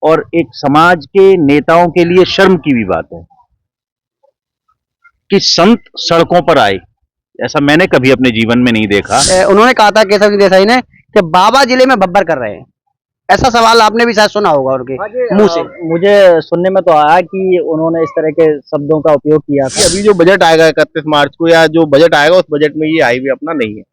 और एक समाज के नेताओं के लिए शर्म की भी बात है कि संत सड़कों पर आए। ऐसा मैंने कभी अपने जीवन में नहीं देखा। उन्होंने कहा था केशव देसाई ने कि बाबा जिले में बब्बर कर रहे हैं। ऐसा सवाल आपने भी शायद सुना होगा उनके मुंह से। मुझे सुनने में तो आया कि उन्होंने इस तरह के शब्दों का उपयोग किया था। अभी जो बजट आएगा 31 मार्च को, या जो बजट आएगा उस बजट में ये हाईवे अपना नहीं है।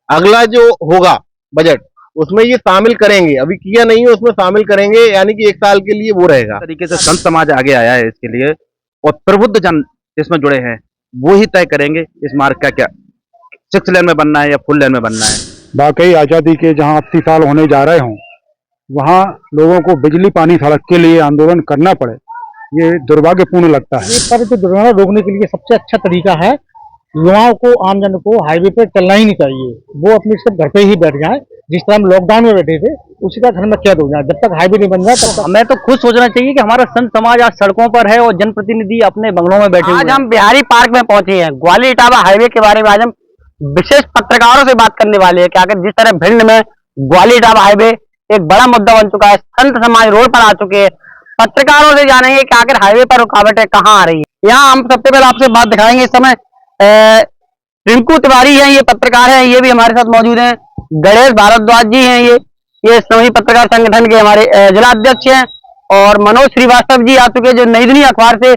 अगला जो होगा बजट उसमें ये शामिल करेंगे, अभी किया नहीं है उसमें शामिल करेंगे, यानी कि 1 साल के लिए वो रहेगा। तरीके से संत समाज आगे आया है इसके लिए, और प्रबुद्ध जन इसमें जुड़े हैं, वो ही तय करेंगे इस मार्ग का क्या 6 लेन में बनना है या फुल लेन में बनना है। वाकई आज़ादी के जहां 80 साल होने जा रहे हों, वहां लोगों को बिजली पानी सड़क के लिए आंदोलन करना पड़े, ये दुर्भाग्यपूर्ण लगता है। ये पर जो दुर्घटना रोकने के लिए सबसे अच्छा तरीका है, युवाओं को, आमजन को हाईवे पर चलना ही नहीं चाहिए। वो अपने सब घर पे ही बैठ जाए, जिस तरह हम लॉकडाउन में बैठे थे उसी का घर में कैद हो जाए। जब तक हाईवे नहीं बन जाए तब तक हमें तो खुद सोचना चाहिए कि हमारा संत समाज आज सड़कों पर है और जनप्रतिनिधि अपने बंगलों में बैठे हुए हैं। आज हम बिहारी पार्क में पहुंचे हैं। ग्वालियर इटावा हाईवे के बारे में आज हम विशेष पत्रकारों से बात करने वाले हैं कि आखिर जिस तरह भिंड में ग्वालियर इटावा हाईवे एक बड़ा मुद्दा बन चुका है, संत समाज रोड पर आ चुके हैं। पत्रकारों से जानेंगे कि आखिर हाईवे पर रुकावटें कहाँ आ रही है। यहाँ हम सबसे पहले आपसे बात दिखाएंगे। इस समय रिंकू तिवारी हैं, ये पत्रकार हैं, ये भी हमारे साथ मौजूद हैं। गणेश भारद्वाज जी हैं, ये समूही पत्रकार संगठन के हमारे जिला अध्यक्ष हैं। और मनोज श्रीवास्तव जी आ चुके हैं, जो नई दुनिया अखबार से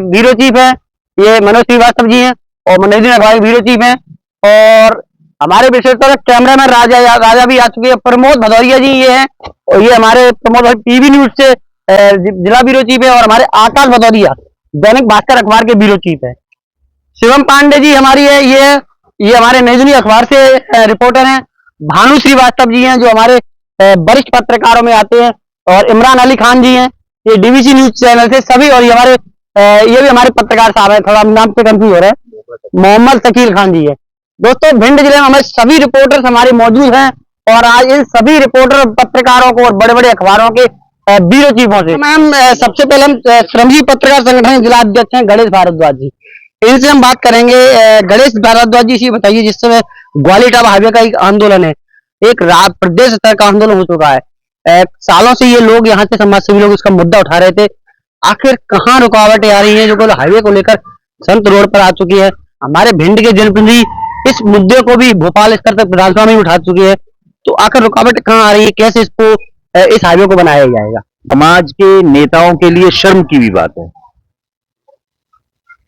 ब्यूरो चीफ है। ये मनोज श्रीवास्तव जी हैं और नई दुनिया अखबार के ब्यूरो चीफ हैं। और हमारे विशेषकर कैमरामैन राजा भी आ चुके हैं। प्रमोद भदौरिया जी ये हैं, और ये हमारे प्रमोद टीवी न्यूज से जिला ब्यूरो चीफ है। और हमारे आकाश भदौरिया दैनिक भास्कर अखबार के ब्यूरो चीफ है। शिवम पांडे जी हमारी है, ये हमारे नई दुनिया अखबार से रिपोर्टर हैं। भानु श्रीवास्तव जी हैं, जो हमारे वरिष्ठ पत्रकारों में आते हैं। और इमरान अली खान जी हैं, ये डीवीसी न्यूज चैनल से सभी। और ये भी हमारे पत्रकार साहब हैं, थोड़ा नाम से कंफ्यूज हो रहा है, मोहम्मद शकील खान जी है। दोस्तों, भिंड जिले में हमारे सभी रिपोर्टर्स हमारे मौजूद हैं, और आज इन सभी रिपोर्टर पत्रकारों को और बड़े बड़े अखबारों के ब्यूरो चीफों से मैम सबसे पहले हम श्रमजीवी पत्रकार संगठन जिला अध्यक्ष हैं गणेश भारद्वाज जी, इनसे हम बात करेंगे। गणेश भारद्वाज जी, बताइए, जिस समय ग्वालियर इटावा हाईवे का एक आंदोलन है, एक प्रदेश स्तर का आंदोलन हो चुका है, सालों से ये लोग यहाँ से समाज सेवी लोग इसका मुद्दा उठा रहे थे, आखिर कहाँ रुकावटें आ रही हैं जो हाईवे को लेकर संत रोड पर आ चुकी है। हमारे भिंड के जनप्रतिनिधि इस मुद्दे को भी भोपाल स्तर तक विधानसभा में उठा चुकी है, तो आखिर रुकावट कहाँ आ रही है, कैसे इसको इस हाईवे को बनाया जाएगा। समाज के नेताओं के लिए शर्म की भी बात है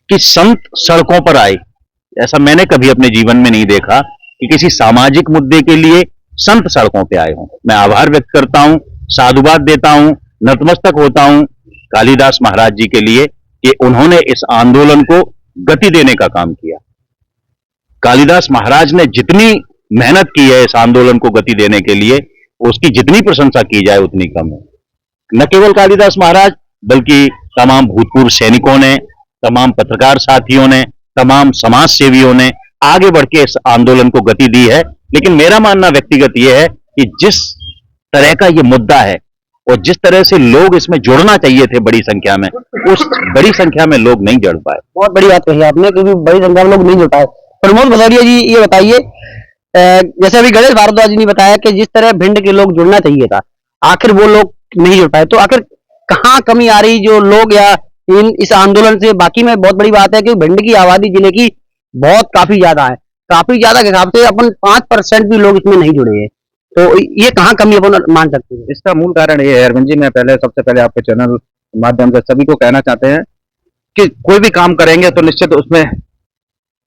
कि संत सड़कों पर आए। ऐसा मैंने कभी अपने जीवन में नहीं देखा कि किसी सामाजिक मुद्दे के लिए संत सड़कों पे आए हों। मैं आभार व्यक्त करता हूं, साधुवाद देता हूं, नतमस्तक होता हूं कालिदास महाराज जी के लिए कि उन्होंने इस आंदोलन को गति देने का काम किया। कालिदास महाराज ने जितनी मेहनत की है इस आंदोलन को गति देने के लिए, उसकी जितनी प्रशंसा की जाए उतनी कम है। न केवल कालिदास महाराज, बल्कि तमाम भूतपूर्व सैनिकों ने, तमाम पत्रकार साथियों ने, तमाम समाज सेवियों ने आगे बढ़ के इस आंदोलन को गति दी है। लेकिन मेरा मानना व्यक्तिगत यह है कि जिस तरह का ये मुद्दा है और जिस तरह से लोग इसमें जुड़ना चाहिए थे बड़ी संख्या में, उस बड़ी संख्या में लोग नहीं जुड़ पाए। बहुत बड़ी बात कही आपने, क्योंकि बड़ी संख्या में लोग नहीं जुड़ पाए। प्रमोद भदौरिया जी, ये बताइए, जैसे अभी गणेश भारद्वाज जी ने बताया कि जिस तरह भिंड के लोग जुड़ना चाहिए था, आखिर वो लोग नहीं जुड़ पाए, तो आखिर कहाँ कमी आ रही जो लोग या इस आंदोलन से। बाकी में बहुत बड़ी बात है कि भिंड की आबादी जिले की बहुत काफी ज्यादा है, काफी ज्यादा के हिसाब से अपन 5% भी लोग इसमें नहीं जुड़े हैं, तो ये कहाँ कमी अपन मान सकते हैं। इसका मूल कारण ये है अरविंद जी, मैं सबसे पहले आपके चैनल के माध्यम से सभी को कहना चाहते हैं कि कोई भी काम करेंगे तो निश्चित उसमें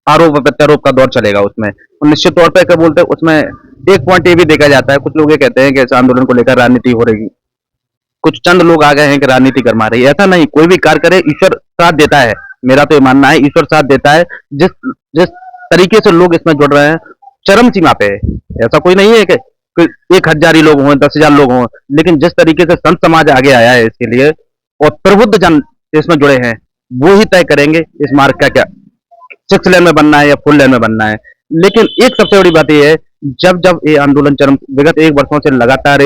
आरोप प्रत्यारोप का दौर चलेगा। उसमें निश्चित तौर पर क्या बोलते हैं, उसमें एक पॉइंट ये भी देखा जाता है, कुछ लोग ये कहते हैं कि इस आंदोलन को लेकर राजनीति हो रही, कुछ चंद लोग आ गए हैं कि राजनीति गरमा रही है। ऐसा नहीं, कोई भी कार्य करे ईश्वर साथ देता है। मेरा तो ये मानना है ईश्वर साथ देता है। जिस तरीके से लोग इसमें जुड़ रहे हैं चरम सीमा पे है। ऐसा कोई नहीं है कि 1000 ही लोग हों, 10,000 लोग हों, लेकिन जिस तरीके से संत समाज आगे आया है इसके लिए और प्रबुद्ध जन इसमें जुड़े हैं, वो ही तय करेंगे इस मार्ग का क्या 6 लेन में बनना है या फुल लेन में बनना है। लेकिन एक सबसे बड़ी बात यह है, जब ये आंदोलन विगत 1 वर्षों से लगातार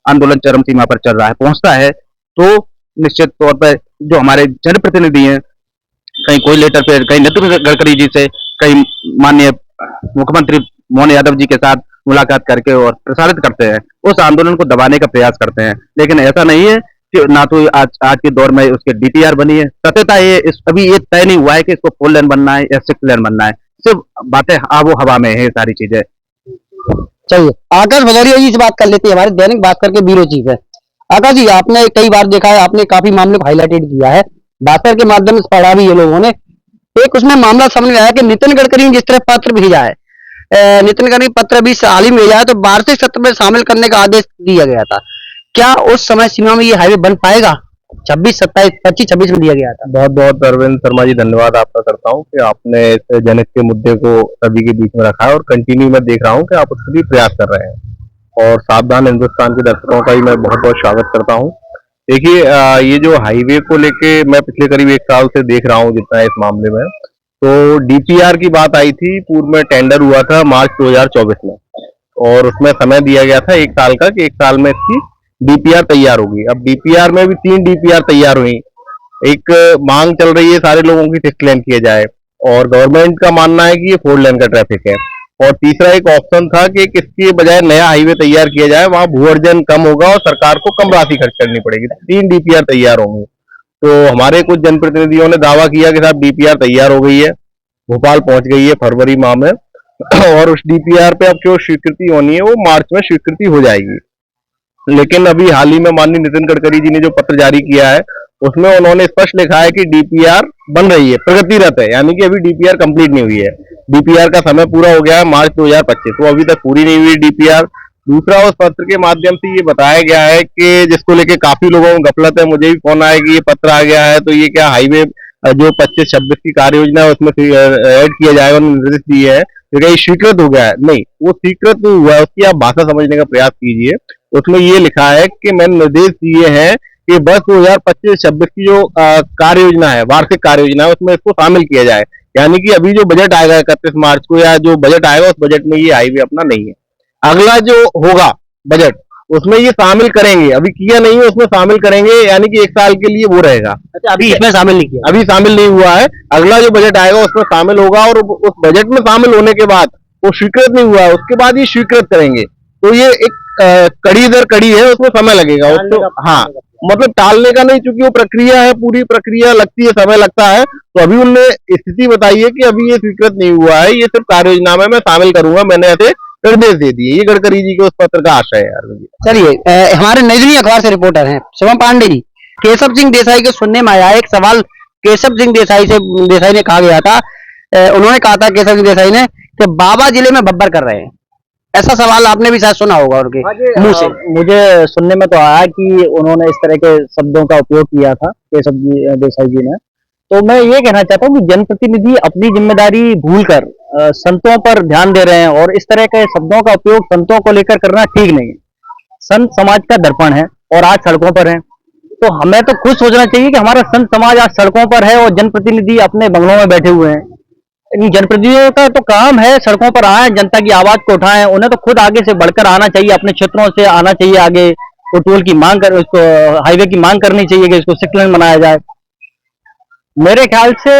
आंदोलन चरम सीमा पर चल रहा है, पहुंचता है, तो निश्चित तौर पर जो हमारे जनप्रतिनिधि हैं, कहीं कोई लेटर पे, कहीं नितिन गडकरी जी से, कहीं माननीय मुख्यमंत्री मोहन यादव जी के साथ मुलाकात करके और प्रसारित करते हैं, उस आंदोलन को दबाने का प्रयास करते हैं। लेकिन ऐसा नहीं है ना तो आज के दौर में उसके डीपीआर बनी है। सत्यता ये अभी ये तय नहीं हुआ है कि इसको 4 लेन बनना है या 6 लेन बनना है। सिर्फ बातें आबो हवा में है ये सारी चीजें। चलिए आकाश भदौरिया जी से बात कर लेते हैं, हमारे दैनिक भास्कर के ब्यूरो चीफ है। आकाश जी, आपने कई बार देखा है, आपने काफी मामले को हाईलाइटेड किया है, भास्कर के माध्यम से पढ़ा भी ये लोगों ने। एक उसमें मामला सामने आया कि नितिन गडकरी ने जिस तरह पत्र भेजा है, नितिन गडकरी पत्र भी हाल ही में भेजा है, तो वार्षिक सत्र में शामिल करने का आदेश दिया गया था। क्या उस समय सीमा में ये हाईवे बन पाएगा? 26, 27, 25, 26 में दिया गया था। बहुत बहुत अरविंद शर्मा जी धन्यवाद आपका करता हूँ कि आपने इस जनहित के मुद्दे को सभी के बीच में रखा है और कंटिन्यू मैं देख रहा हूँ कि आप उसके लिए प्रयास कर रहे हैं। और सावधान हिंदुस्तान के दर्शकों का भी मैं बहुत बहुत स्वागत करता हूँ। देखिए, ये जो हाईवे को लेके मैं पिछले करीब 1 साल से देख रहा हूँ जितना इस मामले में, तो डीपीआर की बात आई थी। पूर्व में टेंडर हुआ था मार्च 2024 में और उसमें समय दिया गया था 1 साल का कि 1 साल में इसकी डीपीआर तैयार होगी। अब डीपीआर में भी 3 डीपीआर तैयार हुई। एक मांग चल रही है सारे लोगों की 6 लेन किया जाए और गवर्नमेंट का मानना है कि ये 4 लेन का ट्रैफिक है। और तीसरा एक ऑप्शन था कि किसके बजाय नया हाईवे तैयार किया जाए, वहां भू अर्जन कम होगा और सरकार को कम राशि खर्च करनी पड़ेगी। 3 डीपीआर तैयार होंगी। तो हमारे कुछ जनप्रतिनिधियों ने दावा किया कि साहब डीपीआर तैयार हो गई है, भोपाल पहुंच गई है फरवरी माह में और उस डीपीआर पे अब जो स्वीकृति होनी है वो मार्च में स्वीकृति हो जाएगी। लेकिन अभी हाल ही में माननीय नितिन गडकरी जी ने जो पत्र जारी किया है उसमें उन्होंने स्पष्ट लिखा है कि डीपीआर बन रही है, प्रगतिरत है, यानी कि अभी डीपीआर कंप्लीट नहीं हुई है। डीपीआर का समय पूरा हो गया है मार्च 2025, तो अभी तक पूरी नहीं हुई डीपीआर। दूसरा, उस पत्र के माध्यम से ये बताया गया है कि जिसको लेके काफी लोगों को गफलत है, मुझे भी फोन आया कि ये पत्र आ गया है तो ये क्या हाईवे जो 25-26 की कार्य योजना है उसमें ऐड किया जाएगा, निर्देश दिए है, तो क्या ये स्वीकृत हो गया है? नहीं, वो स्वीकृत नहीं हुआ है। उसकी आप भाषा समझने का प्रयास कीजिए। उसमें ये लिखा है कि मैंने निर्देश दिए हैं कि बस 2025-26 की जो कार्य योजना है, वार्षिक कार्य योजना है, उसमें इसको शामिल किया जाए। यानी कि अभी जो बजट आएगा 31 मार्च को या जो बजट आएगा उस बजट में ये हाईवे अपना नहीं है। अगला जो होगा बजट उसमें ये शामिल करेंगे, अभी किया नहीं है उसमें शामिल करेंगे, यानी कि 1 साल के लिए वो रहेगा। अच्छा, अभी इसमें शामिल नहीं किया, अभी शामिल नहीं हुआ है। अगला जो बजट आएगा उसमें शामिल होगा और उस बजट में शामिल होने के बाद वो स्वीकृत नहीं हुआ है, उसके बाद ये स्वीकृत करेंगे। तो ये एक कड़ी दर कड़ी है, उसमें समय लगेगा उसको। हाँ, मतलब टालने का नहीं, क्योंकि वो प्रक्रिया है, पूरी प्रक्रिया लगती है, समय लगता है। तो अभी उनने स्थिति बताई है कि अभी ये स्वीकृत नहीं हुआ है, ये सिर्फ कार्य योजना में मैं शामिल करूंगा, मैंने ऐसे निर्देश दे दिए। ये गडकरी जी के उस पत्र का आशय है यार। चलिए हमारे नई दुनिया अखबार से रिपोर्टर हैं शिवम पांडे जी। केशव सिंह देसाई के सुनने में आया एक सवाल, केशव सिंह देसाई ने कहा गया था, उन्होंने कहा था केशव सिंह देसाई ने कि बाबा जिले में बब्बर कर रहे हैं। ऐसा सवाल आपने भी शायद सुना होगा उनके मुंह से। मुझे सुनने में तो आया कि उन्होंने इस तरह के शब्दों का उपयोग किया था केशव देसाई जी ने। तो मैं ये कहना चाहता हूँ कि जनप्रतिनिधि अपनी जिम्मेदारी भूलकर संतों पर ध्यान दे रहे हैं और इस तरह के शब्दों का उपयोग संतों को लेकर करना ठीक नहीं है। संत समाज का दर्पण है और आज सड़कों पर है, तो हमें तो खुद सोचना चाहिए कि हमारा संत समाज आज सड़कों पर है और जनप्रतिनिधि अपने बंगलों में बैठे हुए हैं। इन जनप्रतिनिधियों का तो काम है सड़कों पर आए, जनता की आवाज को उठाएं। उन्हें तो खुद आगे से बढ़कर आना चाहिए, अपने क्षेत्रों से आना चाहिए आगे, वो टोल की मांग कर, उसको हाईवे की मांग करनी चाहिए कि इसको 6 लेन बनाया जाए। मेरे ख्याल से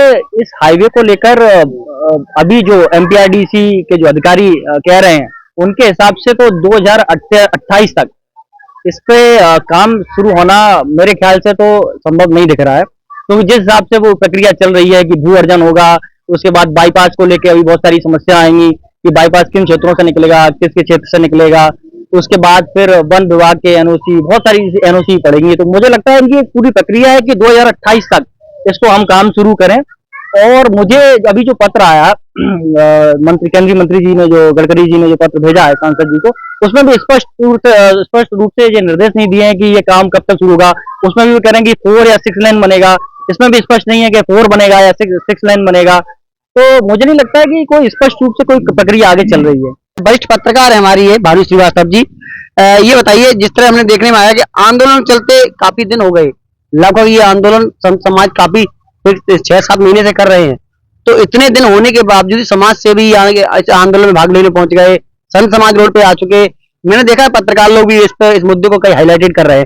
इस हाईवे को लेकर अभी जो MPRDC के जो अधिकारी कह रहे हैं उनके हिसाब से तो 2028 तक इस पे काम शुरू होना मेरे ख्याल से तो संभव नहीं दिख रहा है, क्योंकि जिस हिसाब से वो प्रक्रिया चल रही है कि भू अर्जन होगा, उसके बाद बाईपास को लेकर अभी बहुत सारी समस्या आएंगी कि बाईपास किन क्षेत्रों से निकलेगा, किसके क्षेत्र से निकलेगा, उसके बाद फिर वन विभाग के NOC, बहुत सारी NOC पड़ेंगी। तो मुझे लगता है इनकी एक पूरी प्रक्रिया है कि 2028 तक इसको हम काम शुरू करें। और मुझे अभी जो पत्र आया केंद्रीय मंत्री जी ने, जो गडकरी जी ने जो पत्र भेजा है सांसद जी को, उसमें भी स्पष्ट रूप से ये निर्देश नहीं दिए हैं कि ये काम कब तक शुरू होगा। उसमें भी वो कह रहे हैं कि 4 या 6 लेन बनेगा, इसमें भी स्पष्ट नहीं है कि 4 बनेगा या 6 लेन बनेगा। तो मुझे नहीं लगता है कि कोई स्पष्ट रूप से कोई प्रक्रिया आगे चल रही है। वरिष्ठ पत्रकार है हमारी ये भानु श्रीवास्तव जी, ये बताइए, जिस तरह हमने देखने में आया कि आंदोलन चलते काफी दिन हो गए, लगभग ये आंदोलन संत समाज काफी 6-7 महीने से कर रहे हैं, तो इतने दिन होने के बावजूद समाज से भी आंदोलन में भाग लेने पहुंच गए, संत समाज रोड पे आ चुके। मैंने देखा है पत्रकार लोग भी इस मुद्दे को कई हाईलाइटेड कर रहे हैं।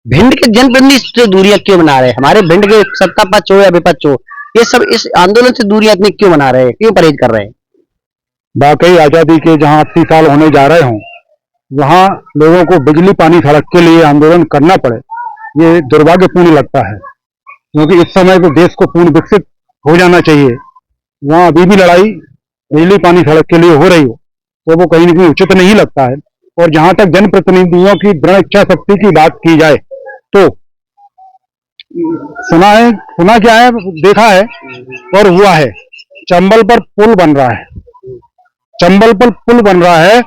भिंड के जनप्रतिनिधि से दूरियां क्यों बना रहे हैं? हमारे भिंड के सत्ता पक्ष हो या विपक्ष हो, ये सब इस आंदोलन से दूरियां इतनी क्यों बना रहे हैं, क्यों परहेज कर रहे हैं? वाकई आजादी के जहां 80 साल होने जा रहे हों, वहां लोगों को बिजली पानी सड़क के लिए आंदोलन करना पड़े, ये दुर्भाग्यपूर्ण लगता है, क्योंकि इस समय तो देश को पूर्ण विकसित हो जाना चाहिए। वहाँ अभी भी लड़ाई बिजली पानी सड़क के लिए हो रही हो तो वो कहीं ना कहीं उचित नहीं लगता है। और जहां तक जनप्रतिनिधियों की दृढ़ इच्छा शक्ति की बात की जाए तो सुना क्या है, देखा है और हुआ है। चंबल पर पुल बन रहा है, चंबल पर पुल बन रहा है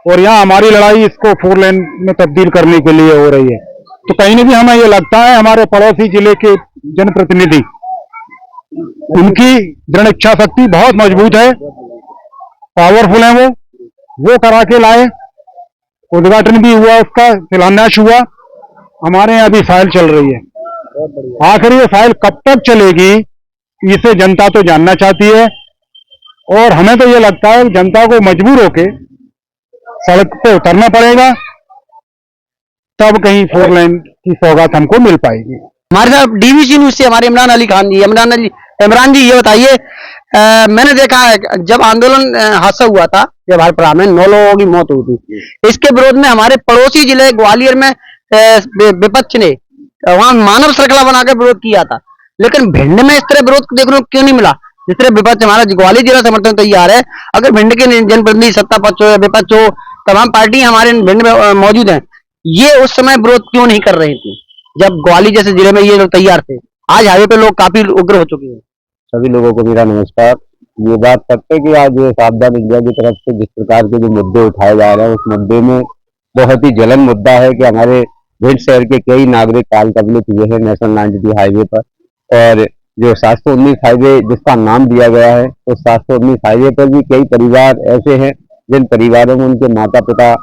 और यहाँ हमारी लड़ाई इसको 4 लेन में तब्दील करने के लिए हो रही है। तो कहीं ना कहीं हमें ये लगता है हमारे पड़ोसी जिले के जनप्रतिनिधि, उनकी दृढ़ इच्छा शक्ति बहुत मजबूत है, पावरफुल है, वो करा के लाए। उद्घाटन भी हुआ, उसका शिलान्यास हुआ। हमारे यहाँ अभी फाइल चल रही है, आखिर ये फाइल कब तक चलेगी इसे जनता तो जानना चाहती है। और हमें तो ये लगता है जनता को मजबूर होके सड़क पे उतरना पड़ेगा, तब कहीं 4 लेन की सौगात हमको मिल पाएगी। हमारे साथ डीवीसी न्यूज से हमारे इमरान अली खान जी। इमरान जी, ये बताइए, मैंने देखा है जब आंदोलन हादसा हुआ था जवाहरपुरा में 9 लोगों की मौत हुई थी, इसके विरोध में हमारे पड़ोसी जिले ग्वालियर में विपक्ष ने वहां मानव श्रृंखला बनाकर विरोध किया था, लेकिन भिंड में इस तरह विरोध देखने को क्यों नहीं मिला? जिस तरह विपक्ष हमारा ग्वालियर जिला समर्थन तैयार है, अगर भिंड के जनप्रतिनिधि सत्ता पक्ष हो या विपक्ष हो, तमाम पार्टी हमारे भिंड में मौजूद है, ये उस समय विरोध क्यों नहीं कर रही थी जब ग्वालियर जैसे जिले में ये लोग तैयार थे? आज हाईवे पे लोग काफी उग्र हो चुके हैं। सभी लोगों को मेरा नमस्कार। ये बात सत्य है कि आज सावधान इंडिया की तरफ से जिस प्रकार के जो मुद्दे उठाए जा रहे हैं, उस मुद्दे में बहुत ही जलन मुद्दा है कि हमारे भिंड शहर के कई नागरिक काल कबलित हुए हैं नेशनल 92 हाईवे पर। और जो 719 हाईवे जिसका नाम दिया गया है, उस 719 हाईवे पर भी कई परिवार ऐसे हैं जिन परिवारों में उनके माता पिता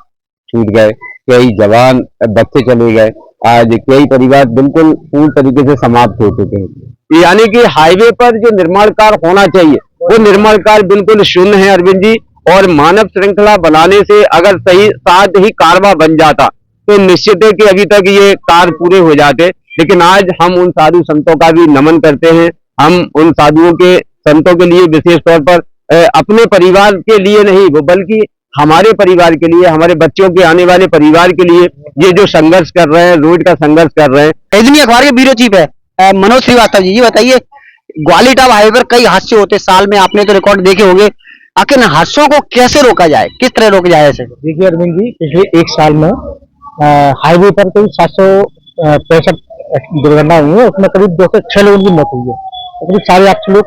छूट गए, कई जवान बच्चे चले गए, आज कई परिवार बिल्कुल पूर्ण तरीके से समाप्त हो चुके हैं। यानी कि हाईवे पर जो निर्माण कार्य होना चाहिए वो निर्माण कार्य बिल्कुल शून्य है अरविंद जी। और मानव श्रृंखला बनाने से अगर सही साथ ही कारवा बन जाता तो निश्चित है कि अभी तक ये कार्य पूरे हो जाते। लेकिन आज हम उन साधु संतों का भी नमन करते हैं। हम उन साधुओं के संतों के लिए विशेष तौर पर अपने परिवार के लिए नहीं, वो बल्कि हमारे परिवार के लिए, हमारे बच्चों के आने वाले परिवार के लिए ये जो संघर्ष कर रहे हैं, रोड का संघर्ष कर रहे हैं। कैदनी अखबार के ब्यूरो चीफ है मनोज श्रीवास्तव जी। बताइए, ग्वालियर टाप हाईवे पर कई हादसे होते साल में, आपने तो रिकॉर्ड देखे होंगे, आखिर इन हादसों को कैसे रोका जाए, किस तरह रोका जाए ऐसे? देखिए अरविंद जी, पिछले 1 साल में हाईवे पर करीब 765 दुर्घटना हुई है, उसमें करीब 206 लोगों की मौत हुई है, करीब 850 लोग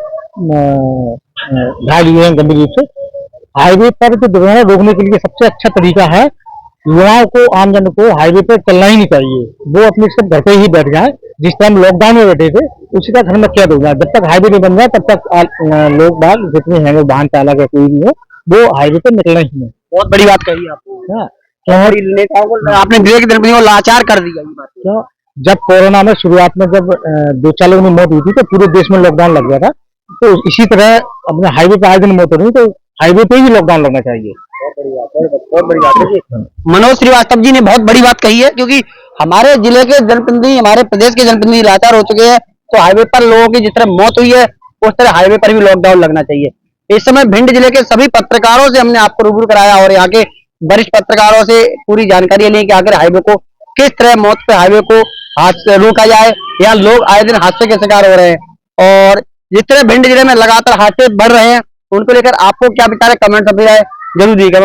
घायल हुए हैं गंभीर रूप से। हाईवे पर जो दुर्घटना रोकने के लिए सबसे अच्छा तरीका है युवाओं को, आमजन को हाईवे पर चलना ही नहीं चाहिए, वो अपने सब घर पे ही बैठ जाए। जिस टाइम लॉकडाउन में बैठे थे उसी का घर में कैद हो जाए। जब तक हाईवे नहीं बन जाए तब तक लोग बाग जितने हैं, वो वाहन चालक है कोई भी हो, वो हाईवे पर निकलना ही है। बहुत बड़ी बात कही आपने। हाँ, नेताओं को आपने जिले के जनप्रतिनिधियों को लाचार कर दिया ये बात। तो जब कोरोना में शुरुआत में जब 2-4 लोगों की मौत हुई थी तो पूरे देश में लॉकडाउन लग गया था, तो इसी तरह अपने हाईवे पे आए दिन मौत हो रही, तो हाईवे पे ही लॉकडाउन लगना चाहिए। बहुत बड़ी बात है। मनोज श्रीवास्तव जी ने बहुत बड़ी बात कही है, क्योंकि हमारे जिले के जनप्रतिनिधि, हमारे प्रदेश के जनप्रतिनिधि लाचार हो चुके हैं। तो हाईवे पर लोगों की जिस तरह मौत हुई है उस तरह हाईवे पर भी लॉकडाउन लगना चाहिए। इस समय भिंड जिले के सभी पत्रकारों से हमने आपको रूबरू कराया और यहाँ के वरिष्ठ पत्रकारों से पूरी जानकारी ली कि आखिर हाईवे को किस तरह मौत पे हाईवे को हादसे रोका जाए। यहाँ लोग आए दिन हादसे के शिकार हो रहे हैं और जिस तरह भिंड जिले में लगातार हादसे बढ़ रहे हैं, उनको लेकर आपको क्या विचार है, कमेंट में जरूर दीजिएगा।